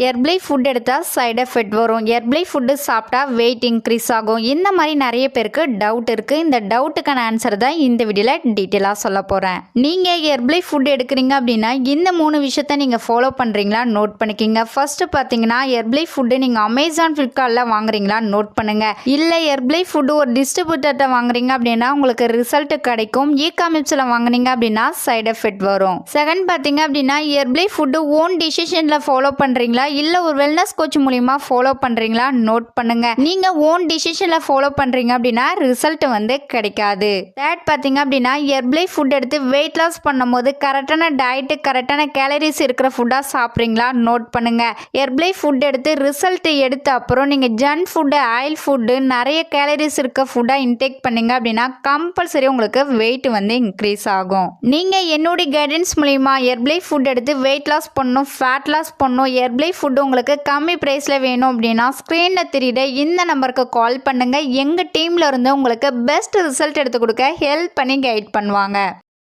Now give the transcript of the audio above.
ஹெர்பலை food எடுத்தால் side effect வரும், ஹெர்பலை food சாப்பிட்டா வெயிட் இன்க்ரீஸ் ஆகும், இந்த மாதிரி நிறைய பேருக்கு டவுட் இருக்குது. இந்த டவுட்டுக்கான ஆன்சர் தான் இந்த வீடியோவில் டீட்டெயிலாக சொல்ல போகிறேன். நீங்கள் ஹெர்பலை ஃபுட் எடுக்கிறீங்க அப்படின்னா இந்த 3 விஷயத்த நீங்கள் ஃபாலோ பண்ணுறீங்களா நோட் பண்ணிக்கிங்க. ஃபர்ஸ்ட் பார்த்தீங்கன்னா ஹெர்பலை ஃபுட்டு நீங்கள் அமேசான் ஃப்ளிப்கார்ட்டில் வாங்குறீங்களா நோட் பண்ணுங்கள். இல்லை ஹெர்பலை ஃபுட்டு ஒரு டிஸ்ட்ரிபியூட்டர்கிட்ட வாங்குறீங்க அப்படின்னா உங்களுக்கு ரிசல்ட் கிடைக்கும். இ-காமர்ஸில் வாங்குனீங்க அப்படின்னா சைடு எஃபெக்ட் வரும். செகண்ட் பார்த்தீங்க அப்படின்னா ஹெர்பலை ஃபுட்டு ஓன் டிசிஷனில் ஃபாலோ பண்ணுறீங்களா இல்லை ஒரு வெல்னஸ் கோச் மூலியமா ஃபாலோ பண்ணுறீங்களா நோட் பண்ணுங்க. நீங்கள் ஓன் டிசிஷனில் ஃபாலோ பண்ணுறீங்க அப்படின்னா ரிசல்ட் கிடைக்காது. தேர்ட் பார்த்தீங்க அப்படின்னா ஹெர்பலை ஃபுட் எடுத்து வெயிட் லாஸ் பண்ணும்போது கரெக்டான டயட்டு கரெக்டான கேலரிஸ் இருக்கிற ஃபுட்டாக சாப்பிட்றீங்களா நோட் பண்ணுங்க. ஹெர்பலை ஃபுட் எடுத்து ரிசல்ட் எடுத்த அப்புறம் நீங்கள் ஜங்க் ஃபுட்டு ஆயில் ஃபுட்டு நிறைய கேலரிஸ் இருக்க ஃபுட்டாக இன்டேக் பண்ணீங்க அப்படின்னா கம்பல்சரி உங்களுக்கு வெயிட் இன்க்ரீஸ் ஆகும். நீங்கள் என்னுடைய கைடன்ஸ் மூலியமா ஹெர்பலை ஃபுட் எடுத்து வெயிட் லாஸ் பண்ணணும், ஃபேட் லாஸ் பண்ணணும், ஹெர்பலை ஃபுட் உங்களுக்கு கம்மி ப்ரைஸில் வேணும் அப்படின்னா ஸ்க்ரீனில் தெரியுற இந்த நம்பருக்கு கால் பண்ணுங்கள். எங்கள் டீமில் இருந்து உங்களுக்கு பெஸ்ட் ரிசல்ட் எடுத்து கொடுக்க ஹெல்ப் பண்ணி கைட் பண்ணுவாங்க.